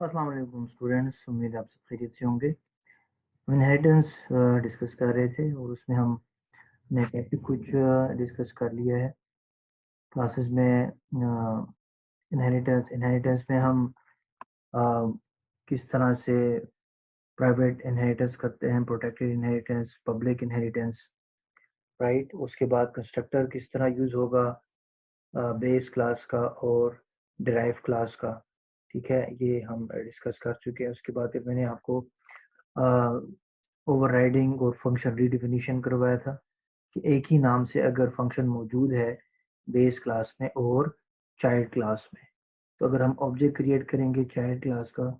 अस्सलाम वालेकुम स्टूडेंट्स, उम्मीद है आप सब खैरियत से होंगे। हम इनहेरिटेंस डिस्कस कर रहे थे और उसमें हमने टॉपिक कुछ डिस्कस कर लिया है क्लासेस में। इनहेरिटेंस में हम अ, किस तरह से प्राइवेट इनहेरिटेंस करते हैं, protected inheritance, public inheritance, right. उसके बाद कंस्ट्रक्टर किस तरह यूज़ होगा बेस क्लास का और डिराइव क्लास का, ठीक है, ये हम डिस्कस कर चुके हैं। उसके बाद फिर मैंने आपको ओवरराइडिंग और फंक्शन रीडिफिनीशन करवाया था कि एक ही नाम से अगर फंक्शन मौजूद है बेस क्लास में और चाइल्ड क्लास में, तो अगर हम ऑब्जेक्ट क्रिएट करेंगे चाइल्ड क्लास का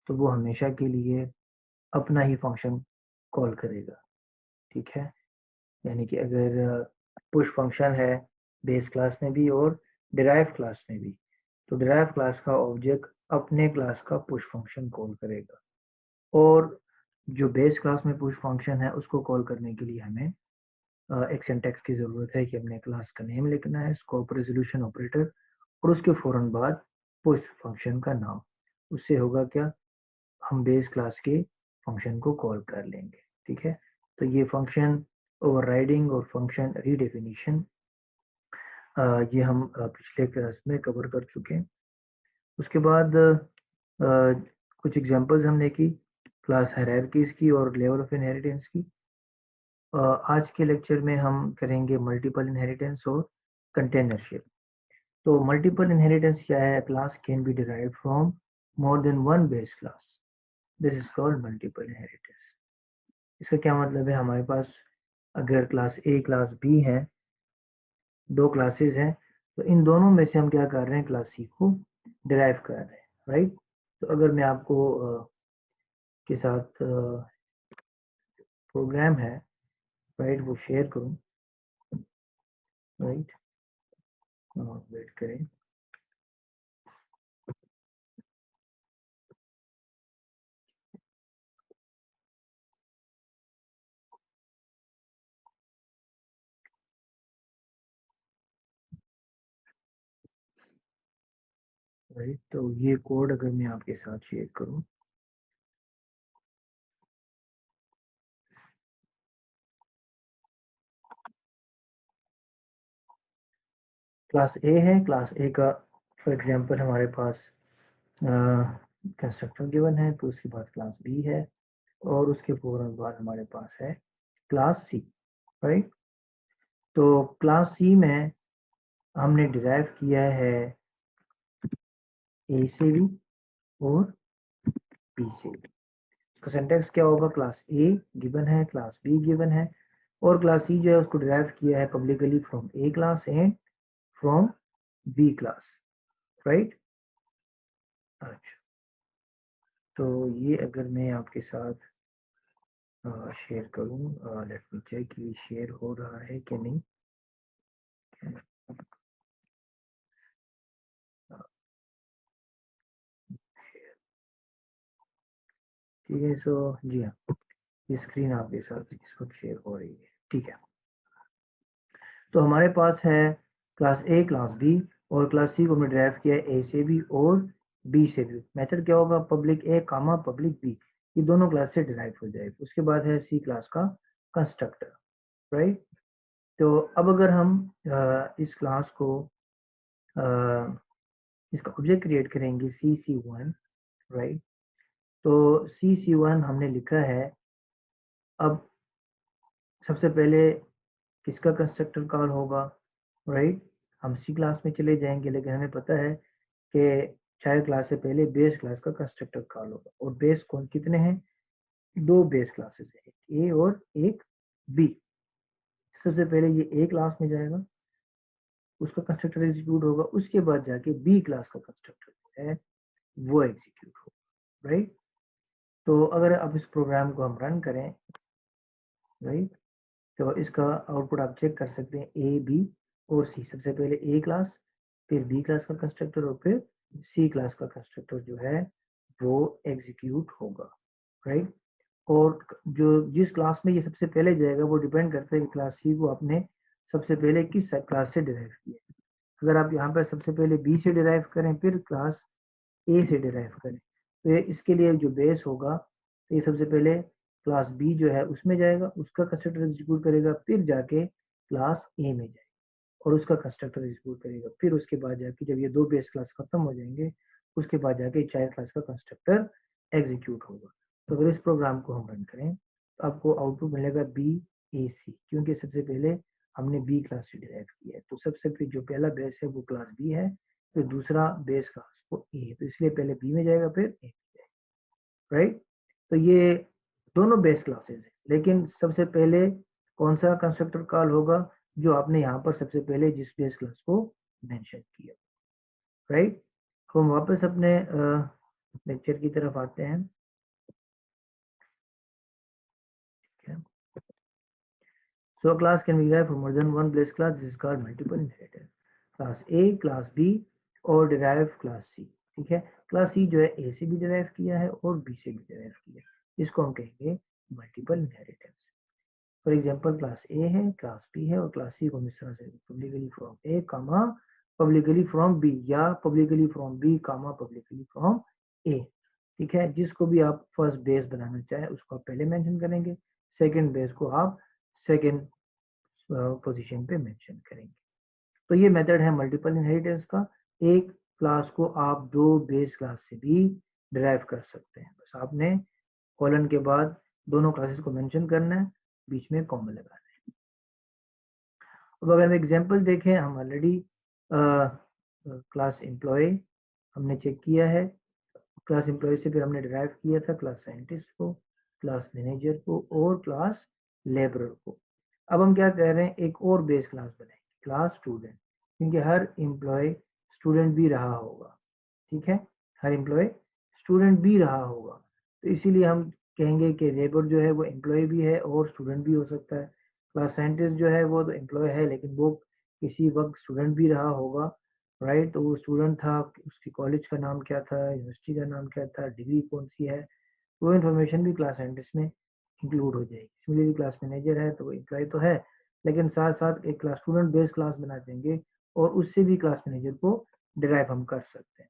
तो वो हमेशा के लिए अपना ही फंक्शन कॉल करेगा, ठीक है। यानी कि अगर पुश फंक्शन है बेस क्लास में भी और डिराइव क्लास में भी, तो डिराइव क्लास का ऑब्जेक्ट अपने क्लास का पुश फंक्शन कॉल करेगा। और जो बेस क्लास में पुश फंक्शन है उसको कॉल करने के लिए हमें एक सिंटैक्स की ज़रूरत है कि हमने क्लास का नेम लिखना है, स्कोप रेजोल्यूशन ऑपरेटर, और उसके फ़ौरन बाद पुश फंक्शन का नाम। उससे होगा क्या, हम बेस क्लास के फंक्शन को कॉल कर लेंगे, ठीक है। तो ये फंक्शन ओवरराइडिंग और फंक्शन रीडेफिनीशन ये हम पिछले क्लास में कवर कर चुके हैं। उसके बाद कुछ एग्जांपल्स हमने की क्लास हायरार्कीज की और लेवल ऑफ इनहेरिटेंस की। आज के लेक्चर में हम करेंगे मल्टीपल इनहेरिटेंस और कंटेनरशिप। तो मल्टीपल इनहेरिटेंस क्या है? Class can be derived from more than one base class, this is called multiple inheritance. इसका क्या मतलब है? हमारे पास अगर क्लास ए क्लास बी है, दो क्लासेस हैं, तो इन दोनों में से हम क्या कर रहे हैं, क्लास सी को डिराइव कर रहे हैं, राइट। तो अगर मैं आपको के साथ प्रोग्राम है, राइट, वो शेयर करूं, राइट, वेट करें। राइट, तो ये कोड अगर मैं आपके साथ शेयर करूं, क्लास ए है, क्लास ए का फॉर एग्जांपल हमारे पास कंस्ट्रक्टर गिवन है, तो उसके बाद क्लास बी है और उसके फौरन बाद हमारे पास है क्लास सी, राइट। तो क्लास सी में हमने डिराइव किया है ए से भी और बी से भी। तो सिंटैक्स क्या होगा, क्लास ए गिवन है, क्लास बी गिवन है, और क्लास सी जो है उसको डिराइव किया है publicly from A class and from B class, right. अच्छा, तो ये अगर मैं आपके साथ शेयर करूं, लेट मी चेक ये शेयर हो रहा है कि नहीं। ठीक है, सो जी हाँ, ये स्क्रीन आपके साथ इस वक्त शेयर हो रही है, ठीक है। तो हमारे पास है क्लास ए क्लास बी, और क्लास सी को हमने ड्राइव किया है ए से भी और बी से भी। मेथड क्या होगा, पब्लिक ए कामा पब्लिक बी, ये दोनों क्लास से डिराइव हो जाएगी। उसके बाद है सी क्लास का कंस्ट्रक्टर, राइट। तो अब अगर हम इस क्लास को इसका ऑब्जेक्ट क्रिएट करेंगे सी1, राइट। तो सी1 हमने लिखा है। अब सबसे पहले किसका कंस्ट्रक्टर कॉल होगा, राइट। हम सी क्लास में चले जाएंगे, लेकिन हमें पता है कि चाइल्ड क्लास से पहले बेस क्लास का कंस्ट्रक्टर कॉल होगा। और बेस कौन कितने हैं, दो बेस क्लासेस हैं, एक ए और एक बी। सबसे पहले ये ए क्लास में जाएगा, उसका कंस्ट्रक्टर एग्जीक्यूट होगा, उसके बाद जाके बी क्लास का कंस्ट्रक्टर जो है वो एग्जीक्यूट होगा, राइट। तो अगर अब इस प्रोग्राम को हम रन करें, राइट, तो इसका आउटपुट आप चेक कर सकते हैं, ए बी और सी। सबसे पहले ए क्लास, फिर बी क्लास का कंस्ट्रक्टर और फिर सी क्लास का कंस्ट्रक्टर जो है वो एग्जीक्यूट होगा, राइट। और जो जिस क्लास में ये सबसे पहले जाएगा वो डिपेंड करता है कि क्लास सी को आपने सबसे पहले किस क्लास से डिराइव किया। अगर आप यहाँ पर सबसे पहले बी से डिराइव करें फिर क्लास ए से डिराइव करें, तो ये इसके लिए जो बेस होगा, तो ये सबसे पहले क्लास बी जो है उसमें जाएगा, उसका कंस्ट्रक्टर एग्जीक्यूट करेगा, फिर जाके क्लास ए में जाएगा और उसका कंस्ट्रक्टर एग्जीक्यूट करेगा, फिर उसके बाद जाके जब ये दो बेस क्लास खत्म हो जाएंगे उसके बाद जाके चाइल्ड क्लास का कंस्ट्रक्टर एग्जीक्यूट होगा। तो अगर इस प्रोग्राम को हम रन करें तो आपको आउटपुट मिलेगा बी ए सी, क्योंकि सबसे पहले हमने बी क्लास से डिराइव किया है। तो सबसे फिर जो पहला बेस है वो क्लास बी है, फिर दूसरा बेस क्लास वो ए है, तो इसलिए पहले बी में जाएगा फिर ए में जाएगा, राइट। तो ये दोनों बेस क्लासेस है, लेकिन सबसे पहले कौन सा कंस्ट्रक्टर कॉल होगा, जो आपने यहाँ पर सबसे पहले जिस बेस क्लास को मेंशन किया, राइट। तो हम वापस अपने लेक्चर की तरफ आते हैं। So a class can be derived from more than one base class. This is called multiple inheritance. Class A, class B और derive class C, ठीक है। क्लास C जो है A से भी derive किया है और B से भी derive किया है, इसको हम कहेंगे multiple inheritance। For example class A है, क्लास B है और क्लास C को इस तरह से publicly from A comma publicly from B या publicly from B comma publicly from A, ठीक है। जिसको भी आप फर्स्ट बेस बनाना चाहे उसको आप पहले मेंशन करेंगे, सेकंड बेस को आप सेकंड पोजीशन पे मेंशन करेंगे। तो ये मेथड है मल्टीपल इनहेरिटेंस का। एक क्लास को आप दो बेस क्लास से भी डिराइव कर सकते हैं, बस आपने कॉलन के बाद दोनों क्लासेस को मेंशन करना है, बीच में कॉमा लगाना है। अब अगर हम एग्जांपल देखें, हम ऑलरेडी क्लास एम्प्लॉय हमने चेक किया है, क्लास एम्प्लॉय से फिर हमने डिराइव किया था क्लास साइंटिस्ट को, क्लास मैनेजर को और क्लास लेबरर को। अब हम क्या कह रहे हैं, एक और बेस क्लास बनाएंगे, क्लास स्टूडेंट, क्योंकि हर एम्प्लॉय स्टूडेंट भी रहा होगा, ठीक है। हर एम्प्लॉय स्टूडेंट भी रहा होगा, तो इसीलिए हम कहेंगे कि लेबर जो है वो एम्प्लॉय भी है और स्टूडेंट भी हो सकता है। क्लास साइंटिस्ट जो है वो तो एम्प्लॉय है लेकिन वो किसी वक्त स्टूडेंट भी रहा होगा, राइट। तो वो स्टूडेंट था, उसकी कॉलेज का नाम क्या था, यूनिवर्सिटी का नाम क्या था, डिग्री कौन सी है, वो इन्फॉर्मेशन भी क्लास साइंटिस्ट में इंक्लूड हो जाएगी। सिमिलरली क्लास मैनेजर है तो वो एम्प्लॉय तो है, लेकिन साथ साथ एक क्लास स्टूडेंट बेस्ड क्लास बना देंगे और उससे भी क्लास मैनेजर को डिराइव हम कर सकते हैं।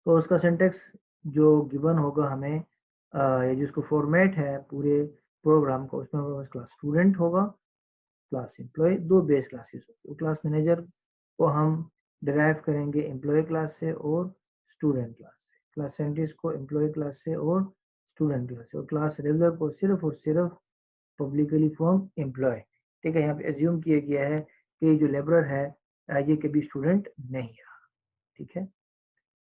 तो उसका सिंटेक्स जो गिवन होगा हमें, ये जिसको फॉर्मेट है पूरे प्रोग्राम का, उसमें हमारे पास क्लास स्टूडेंट होगा, क्लास एम्प्लॉय, दो बेस क्लासेस होगी। तो क्लास मैनेजर को हम डिराइव करेंगे एम्प्लॉय क्लास से और स्टूडेंट क्लास से, क्लास साइंटिस्ट को एम्प्लॉय क्लास से और स्टूडेंट क्लास से, और क्लास रेगुलर को सिर्फ और सिर्फ पब्लिकली फ्रॉम एम्प्लॉय, ठीक है। यहाँ पे एज्यूम किया गया है कि जो लेबरर है ये कभी स्टूडेंट नहीं रहा, ठीक है।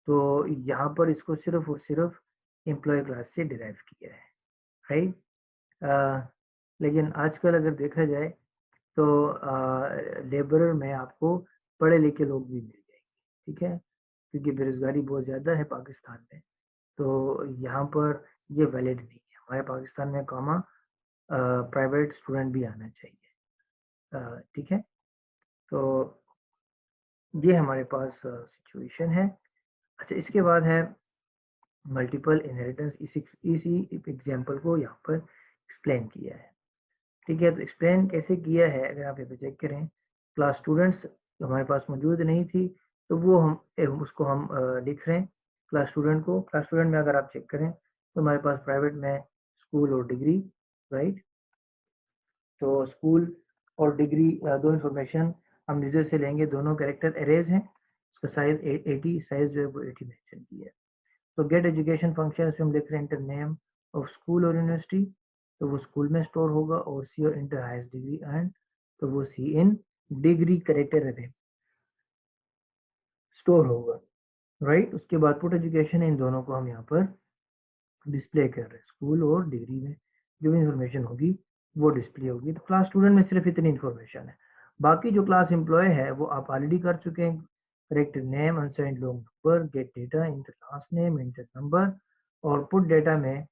तो यहाँ पर इसको सिर्फ और सिर्फ एम्प्लॉय क्लास से डिराइव किया है, राइट। लेकिन आजकल अगर देखा जाए तो लेबरर में आपको पढ़े लिखे लोग भी मिल जाएंगे, ठीक है, क्योंकि बेरोजगारी बहुत ज़्यादा है पाकिस्तान में। तो यहाँ पर ये वैलिड नहीं है, हमारे पाकिस्तान में कामा प्राइवेट स्टूडेंट भी आना चाहिए, ठीक है। तो ये हमारे पास सिचुएशन है। अच्छा, इसके बाद है मल्टीपल इनहेरिटेंस। इसी एग्जाम्पल को यहाँ पर एक्सप्लेन किया है, ठीक है। तो एक्सप्लेन कैसे किया है, अगर आप यहाँ पे चेक करें, क्लास स्टूडेंट्स हमारे पास मौजूद नहीं थी तो वो हम उसको हम लिख रहे हैं क्लास स्टूडेंट को। क्लास स्टूडेंट में अगर आप चेक करें तो हमारे पास प्राइवेट में स्कूल और डिग्री, राइट। तो स्कूल और डिग्री दो इंफॉर्मेशन हम यूजर से लेंगे, दोनों कैरेक्टर एरेज हैं, उसका साइज 80, साइज जो है वो 80 मेंशन किया है। तो गेट एजुकेशन फंक्शन में हम लिख रहे हैं इंटर नेम ऑफ स्कूल और यूनिवर्सिटी, तो वो स्कूल में स्टोर होगा, और सी और इंटर हाईएस्ट डिग्री एंड, तो वो सी इन डिग्री करेक्टर अरे स्टोर होगा, राइट। उसके बाद पुट एजुकेशन है, इन दोनों को हम यहाँ पर डिस्प्ले कर रहे हैं, स्कूल और डिग्री में जो भी इंफॉर्मेशन होगी वो डिस्प्ले होगी। तो क्लास स्टूडेंट में सिर्फ इतनी इंफॉर्मेशन है, बाकी जो क्लास एम्प्लॉय है वो आप ऑलरेडी कर चुके हैं। Correct name, unsigned long number, gate data in the class name, inter number, और पुट डेटा में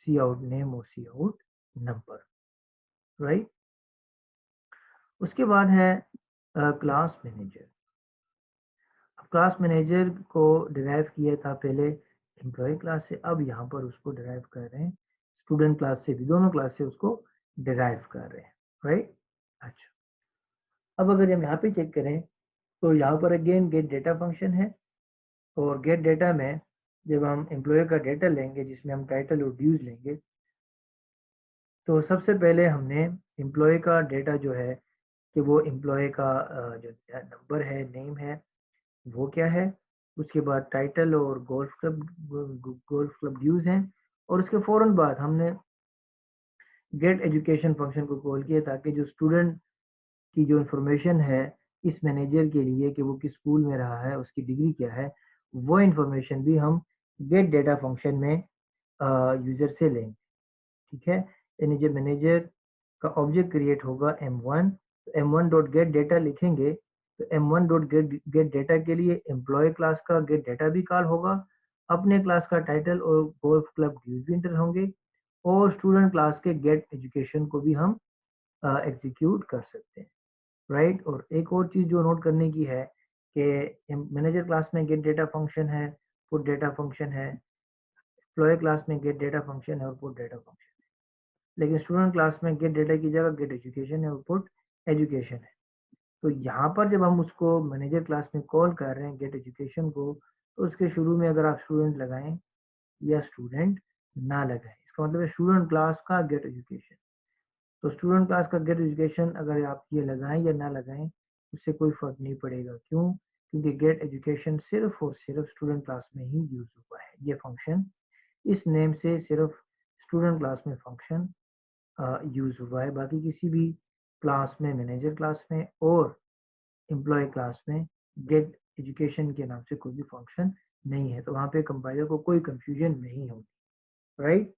सी आउट नेम और सी आउट नंबर, राइट। उसके बाद है क्लास मैनेजर। अब क्लास मैनेजर को डिराइव किया था पहले एम्प्लॉय क्लास से, अब यहाँ पर उसको डिराइव कर रहे हैं स्टूडेंट क्लास से भी, दोनों क्लास से उसको डिराइव कर रहे हैं, राइट। अच्छा, अब अगर हम यहाँ पे चेक करें तो यहाँ पर अगेन गेट डेटा फंक्शन है, और गेट डेटा में जब हम एम्प्लॉय का डेटा लेंगे जिसमें हम टाइटल और ड्यूज लेंगे, तो सबसे पहले हमने एम्प्लॉय का डेटा जो है कि वो एम्प्लॉय का जो नंबर है, नेम है, वो क्या है। उसके बाद टाइटल और गोल्फ क्लब ड्यूज हैं, और उसके फौरन बाद हमने गेट एजुकेशन फंक्शन को कॉल किया ताकि जो स्टूडेंट की जो इंफॉर्मेशन है इस मैनेजर के लिए कि वो किस स्कूल में रहा है, उसकी डिग्री क्या है, वो इंफॉर्मेशन भी हम गेट डेटा फंक्शन में यूजर से लेंगे। ठीक है, यानी जब मैनेजर का ऑब्जेक्ट क्रिएट होगा m1, तो m1 डॉट गेट डेटा लिखेंगे, तो m1 डॉट गेट डेटा के लिए एम्प्लॉय क्लास का गेट डेटा भी कॉल होगा, अपने क्लास का टाइटल और गोल्फ क्लब ड्यूज भी इंटर होंगे, और स्टूडेंट क्लास के गेट एजुकेशन को भी हम एग्जीक्यूट कर सकते हैं, राइट। और एक और चीज जो नोट करने की है कि मैनेजर क्लास में गेट डेटा फंक्शन है, पुट डेटा फंक्शन है, एम्प्लॉय क्लास में गेट डेटा फंक्शन है और पुट डेटा फंक्शन है, लेकिन स्टूडेंट क्लास में गेट डेटा की जगह गेट एजुकेशन है और पुट एजुकेशन है। तो यहाँ पर जब हम उसको मैनेजर क्लास में कॉल कर रहे हैं गेट एजुकेशन को, तो उसके शुरू में अगर आप स्टूडेंट लगाएं या स्टूडेंट ना लगाएं, इसका मतलब है स्टूडेंट क्लास का गेट एजुकेशन। तो स्टूडेंट क्लास का गेट एजुकेशन अगर आप ये लगाएं या ना लगाएं, उससे कोई फर्क नहीं पड़ेगा। क्यों? क्योंकि गेट एजुकेशन सिर्फ और सिर्फ स्टूडेंट क्लास में ही यूज हुआ है। ये फंक्शन इस नेम से सिर्फ स्टूडेंट क्लास में फंक्शन यूज हुआ है, बाकी किसी भी क्लास में, मैनेजर क्लास में और एम्प्लॉय क्लास में गेट एजुकेशन के नाम से कोई भी फंक्शन नहीं है। तो वहाँ पे कंपाइलर को कोई कंफ्यूजन नहीं होगी, राइट।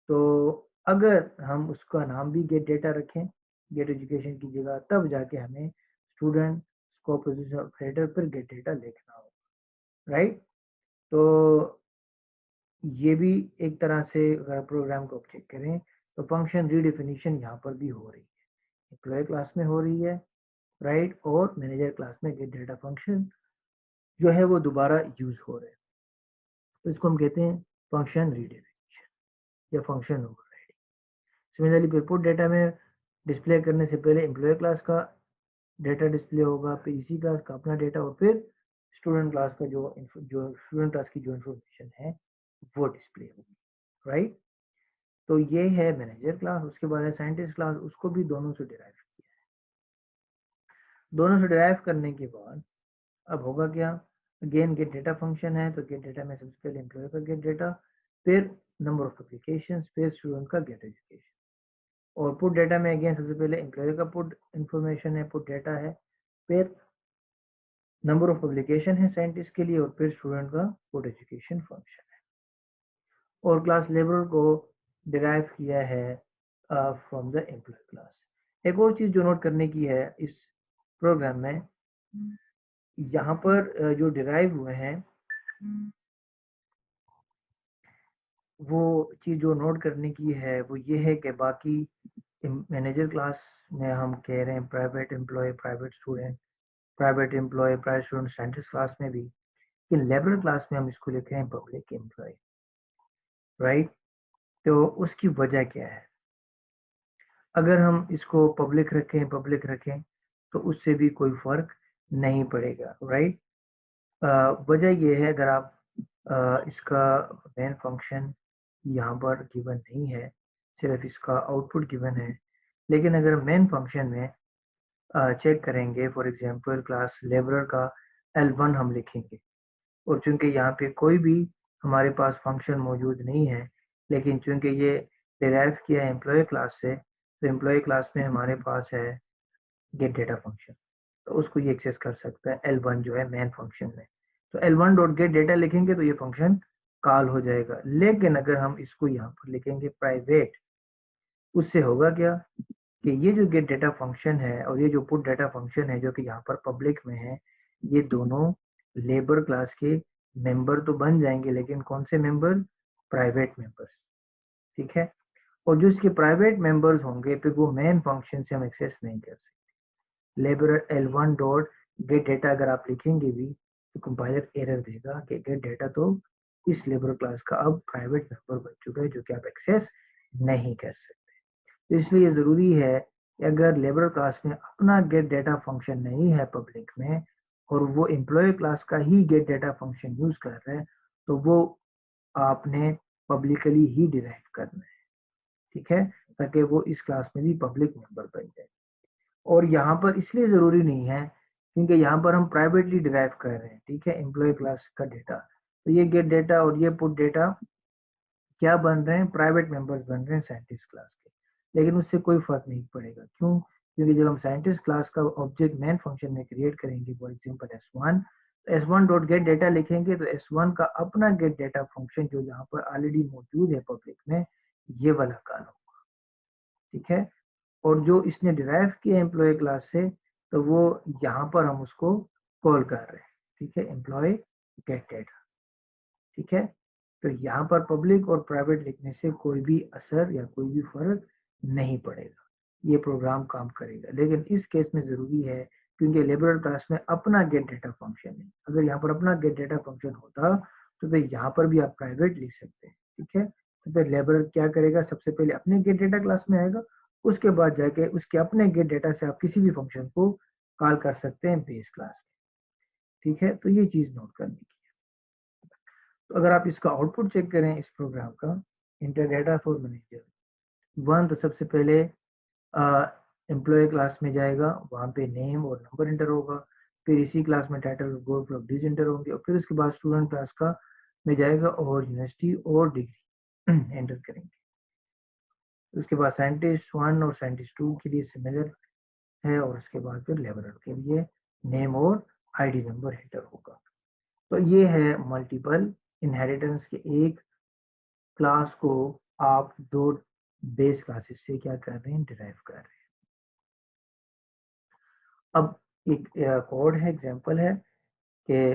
तो अगर हम उसका नाम भी गेट डेटा रखें गेट एजुकेशन की जगह, तब जाके हमें स्टूडेंट स्कोप पोजीशन ऑपरेटर पर गेट डेटा लिखना होगा, राइट। तो ये भी एक तरह से अगर प्रोग्राम को चेक करें तो फंक्शन रीडिफिनीशन यहाँ पर भी हो रही है, एम्प्लॉय क्लास में हो रही है, राइट, और मैनेजर क्लास में गेट डेटा फंक्शन जो है वो दोबारा यूज हो रहे हैं। तो इसको हम कहते हैं फंक्शन रीडिफिनीशन या function overriding. Similarly input data में डिस्प्ले करने से पहले एम्प्लॉय क्लास का डेटा डिस्प्ले होगा, फिर इसी क्लास का अपना डेटा, और फिर स्टूडेंट क्लास का जो स्टूडेंट क्लास की जो इन्फॉर्मेशन है वो डिस्प्ले होगी, राइट। तो ये है मैनेजर क्लास। उसके बाद है साइंटिस्ट क्लास, उसको भी दोनों से डिराइव किया है। दोनों से डिराइव करने के बाद अब होगा क्या, अगेन गेट डेटा फंक्शन है, तो गेट डेटा में सबसे पहले एम्प्लॉय का गेट डेटा, फिर नंबर ऑफ एप्लीकेशन, फिर स्टूडेंट का गेट एजुकेशन, और पुट डेटा में अगेन सबसे पहले एम्प्लॉय का पुट इंफॉर्मेशन है, पुट डेटा है, फिर नंबर ऑफ पब्लिकेशन है साइंटिस्ट के लिए, और फिर स्टूडेंट का पुट एजुकेशन फंक्शन है। और क्लास लेबर को डिराइव किया है फ्रॉम द एम्प्लॉय क्लास। एक और चीज जो नोट करने की है इस प्रोग्राम में, यहाँ पर जो डिराइव हुए हैं वो चीज जो नोट करने की है वो ये है कि बाकी मैनेजर क्लास में हम कह रहे हैं private employ, private student, private employ, private student scientist class में भी, कि लेबर क्लास में हम इसको लिखे हैं पब्लिक एम्प्लॉय, राइट। तो उसकी वजह क्या है, अगर हम इसको पब्लिक रखें तो उससे भी कोई फर्क नहीं पड़ेगा, राइट। वजह ये है, अगर आप इसका मेन फंक्शन यहाँ पर गिवन नहीं है, सिर्फ इसका आउटपुट गिवन है, लेकिन अगर मेन फंक्शन में चेक करेंगे, फॉर एग्जांपल क्लास लेबरर का L1 हम लिखेंगे, और चूंकि यहाँ पे कोई भी हमारे पास फंक्शन मौजूद नहीं है, लेकिन चूंकि ये डिराइव किया है एम्प्लॉय क्लास से, तो एम्प्लॉय क्लास में हमारे पास है गेट डेटा फंक्शन, तो उसको ये एक्सेस कर सकता है L1 जो है मेन फंक्शन में। तो L1 डॉट गेट डेटा लिखेंगे तो ये फंक्शन कॉल हो जाएगा। लेकिन अगर हम इसको यहाँ पर लिखेंगे प्राइवेट, उससे होगा क्या कि ये जो गेट डेटा फंक्शन है और ये जो पुट डेटा फंक्शन है जो कि यहाँ पर पब्लिक में है, ये दोनों लेबर क्लास के मेंबर तो बन जाएंगे, लेकिन कौन से मेंबर, प्राइवेट मेंबर्स, ठीक है। और जो इसके प्राइवेट मेंबर्स होंगे फिर वो मेन फंक्शन से हम एक्सेस नहीं कर सकते। Labour L1 dot gate data अगर आप लिखेंगे भी तो कंपाइलर एरर देगा कि गेट डेटा तो इस लेबर क्लास का अब प्राइवेट मेंबर बन चुका है जो कि आप एक्सेस नहीं कर सकते। तो इसलिए ज़रूरी है कि अगर लेबर क्लास में अपना गेट डेटा फंक्शन नहीं है पब्लिक में, और वो एम्प्लॉय क्लास का ही गेट डेटा फंक्शन यूज कर रहे हैं, तो वो आपने पब्लिकली ही डिराइव करना है, ठीक है, ताकि वो इस क्लास में भी पब्लिक मेंबर बन जाए। और यहाँ पर इसलिए ज़रूरी नहीं है क्योंकि यहाँ पर हम प्राइवेटली डिराइव कर रहे हैं, ठीक है, एम्प्लॉय क्लास का डेटा। तो ये गेट डेटा और ये पुट डेटा क्या बन रहे हैं, प्राइवेट मेंबर्स बन रहे हैं साइंटिस्ट क्लास के। लेकिन उससे कोई फर्क नहीं पड़ेगा, क्यों? क्योंकि जब हम साइंटिस्ट क्लास का ऑब्जेक्ट मेन फंक्शन में क्रिएट करेंगे, for example S1, S1 dot gate data लिखेंगे तो S1 का अपना गेट डेटा फंक्शन जो यहाँ पर ऑलरेडी मौजूद है पब्लिक में, ये वाला कॉल होगा, ठीक है। और जो इसने डिराइव किया एम्प्लॉय क्लास से, तो वो यहाँ पर हम उसको कॉल कर रहे हैं, ठीक है, एम्प्लॉय गेट डेटा, ठीक है। तो यहाँ पर पब्लिक और प्राइवेट लिखने से कोई भी असर या कोई भी फर्क नहीं पड़ेगा, ये प्रोग्राम काम करेगा। लेकिन इस केस में जरूरी है क्योंकि लेबरर क्लास में अपना गेट डेटा फंक्शन है। अगर यहाँ पर अपना गेट डेटा फंक्शन होता तो फिर यहाँ पर भी आप प्राइवेट लिख सकते हैं, ठीक है। तो फिर लेबरर क्या करेगा, सबसे पहले अपने गेट डेटा क्लास में आएगा, उसके बाद जाके उसके अपने गेट डेटा से आप किसी भी फंक्शन को कॉल कर सकते हैं बेस क्लास में, ठीक है। तो ये चीज नोट करने की। तो अगर आप इसका आउटपुट चेक करें इस प्रोग्राम का, इंटर डेटा फॉर मैनेजर 1, तो सबसे पहले एम्प्लॉय क्लास में जाएगा, वहाँ पे नेम और नंबर इंटर होगा। फिर इसी क्लास में टाइटल और गोल ऑफ डिज इंटर होंगे, और फिर उसके बाद स्टूडेंट क्लास का में जाएगा और यूनिवर्सिटी और डिग्री एंटर करेंगे। उसके बाद साइंटिस्ट 1 और साइंटिस्ट 2 के लिए सिमिलर है, और उसके बाद फिर लेबरर के लिए नेम और आईडी नंबर एंटर होगा। तो ये है मल्टीपल इनहेरिटेंस के एक क्लास को आप दो बेस क्लासेस से क्या कर रहे हैं, डिराइव कर रहे हैं। अब एक कोड है, एग्जांपल है कि